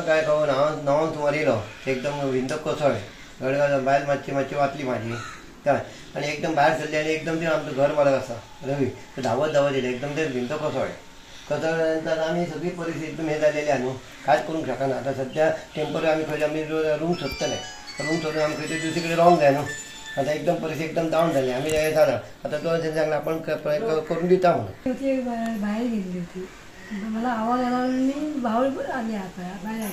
काय कहून णवांक सुमार येयलो एकदम भिंत कोसळ्ळें गडगड बायल मातशी वाचली म्हाजी काय आनी एकदम भायर सरली आनी एकदम ते आमचो घर मालक आसा रवी धांवत धांवत येयले एकदम ते भिंत कोसळ्ळें कोसळ्ळ्या आमी सगळी परिस्थिती एकदम हे जालेली आहा न्हू कांयच करूंक शकना आतां सद्या टेम्पररी आमी खंय आमी रूम सोदतले रूम सोदून आमी खंय दुसरे कडेन रावंक जाय न्हू आतां एकदम परिस्थिती एकदम डावन जाली आमी हे जालां आतां तो सांगला आपण करून दिता म्हणून ती भायर गेल्ली होती मला आवाज आला आणि भाव आली आता बाहेर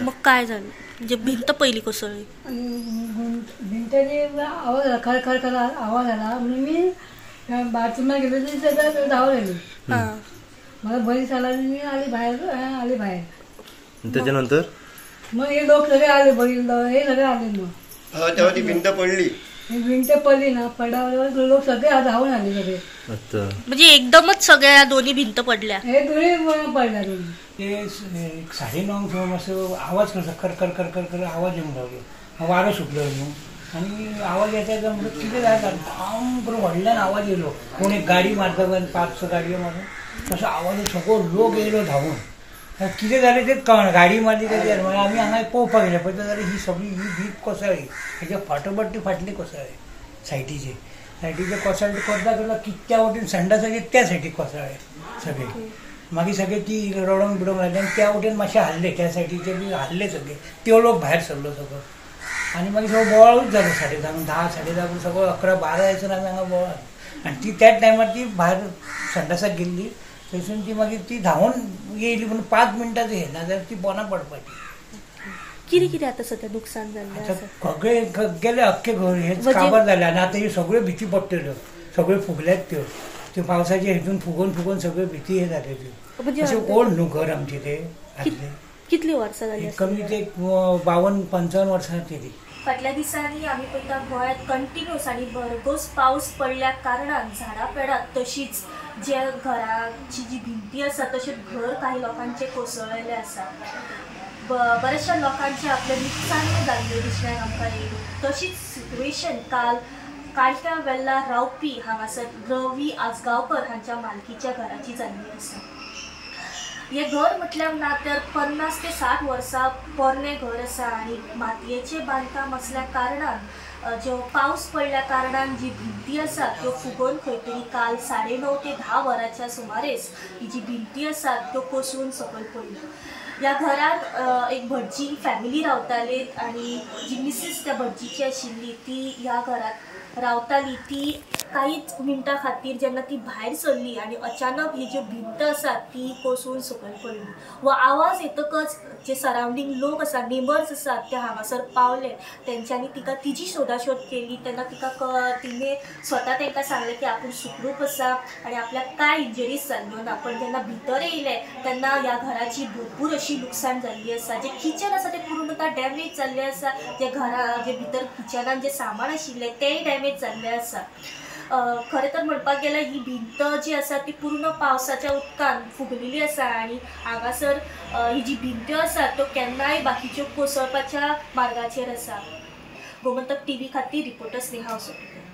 मग काय झालं म्हणजे भिंत पहिली कोसळली आणि भिंताचे आवाज आला खर खर खर आवाज आला म्हणून मी बाथरूमला गेलो तरी त्याचा धावलेली मला बरीच आला मी आली बाहेर त्याच्यानंतर मग हे लोक सगळे आले बरीच हे सगळे आले मग तेव्हा ती भिंत पडली भिंत पडली ना पडल्यावर लोक सगळे धावून आले सगळे म्हणजे एकदमच सगळ्या दोन्ही भिंत पडल्या हे दोन्ही पडल्या दोन्ही ते 9:30 किंवा असं आवाज करता कर कर कर कर कर आवाज येऊन लागलो वारं सुटलं म्हणून आणि आवाज येता म्हणून किती जायचा धाम करून व्हडल्यान आवाज येयलो कोण एक गाडी मारता पण 5-6 गाडयो मारून तसो आवाज सगळो लोक येयलो धांवून कितें जालें तेच कळना गाडी मारली तेजेर आमी हांगा पळोवपाक गेले पळयता जाल्यार ही सगळी ही भीत कोसळ्ळी हेजे फाटोफाट फाटली कोसळ्ळे सायटीचे कोसळ्ळे करता करता कित्या वटेन संडासाचे त्या सायडीक कोसळ्ळे सगळे मागीर सगळे ती रडोंक बिडोंक लागले आनी त्या वटेन मातशे हाल्ले त्या सायडीचे बी हाल्ले सगळे त्यो लोक भायर सरलो सगळो आनी मागीर सगळो बोवाळूच जालो 10:30 सगळो 11-12 जायसर आमी हांगा बोवाळ आनी ती त्याच टायमार ती भायर संडासाक गेल्ली थंयसून ती मागीर ती धांवून येयली पूण 5 मिनटांचो हे नाजाल्यार ती पोना पडपाची कितें आतां सद्या नुकसान जाल्लें सगळे गेले अख्खे घर हेच काबार जाले आनी आतां ह्यो सगळ्यो भीती पडटल्यो सगळ्यो फुगल्यात त्यो पावसाचे हितून फुगोवन सगळ्यो भीती हे जाल्यो त्यो अशें ओल्ड न्हू घर आमचें तें कितली वर्सां जाली कमी ते 52-55 वर्सां केली फाटल्या दिसांनी आमी पळयता गोंयांत कंटिन्यूस आनी भरघोस पावस पडल्या कारणान झाडां पेडात तशीच जे घराची जी भिंती आसा तशेंच घर काही लोकांचे कोसळ्ळेले आसा बऱ्याचशा लोकांचे आपले नुकसाण जाल्ले दिसण्याक आमकां येयलो तशीच सिट्युएशन कालक्या वेल्ला रावपी हांगासर रवी आजगांवकर हांच्या मालकीच्या घराची जाल्ली आसा हे घर म्हटल्यार ना तर 50 ते 60 वर्सां पोरणे घर आसा आनी मातयेचे बांदकाम असल्या कारणान जो पावस पडल्या कारणान जी भिंती आसा त्यो फुगोवन खंय तरी काल 9:30 ते 10 वरांच्या सुमारेस ही जी भिंती आसा त्यो कोसळून सकयल पडल्यो ह्या घरात एक भटजी फॅमिली रावताले आनी जी मिसीस त्या भटजीची आशिल्ली ती ह्या घरात रावताली ती काहीच मिनटां खातीर जेन्ना ती भायर सरली आनी अचानक ही ज्यो भिंत आसा ती कोसळून सकयल पडली वो आवाज येतकच जे सरावंडींग लोक आसा नेबर्स आसात ते हांगासर पावले तेंच्यांनी तिका तिजी सोदाशोध केली तेन्ना तिने स्वता तांकां सांगलें की आपूण सुखरूप आसा आनी आपल्याक कांय इंजरीज जाल्ल्यो ना पण जेन्ना भितर येयले तेन्ना ह्या घराची भरपूर अशी लुकसाण जाल्ली आसा जे किचन आसा ते पूर्णतः डॅमेज जाल्ले आसा जे भितर किचनान जे सामान आशिल्लें तेंय डॅमेज जाल्लें आसा खरें तर म्हणपाक गेल्यार ही भिंत जी आसा ती पूर्ण पावसाच्या उदकान फुगलेली आसा आनी हांगासर ही जी भिंत्यो आसा त्यो केन्नाय बाकीच्यो कोसळपाच्या मार्गाचेर आसा गोमंतक TV खातीर रिपोर्टर स्नेहा उसोपकर।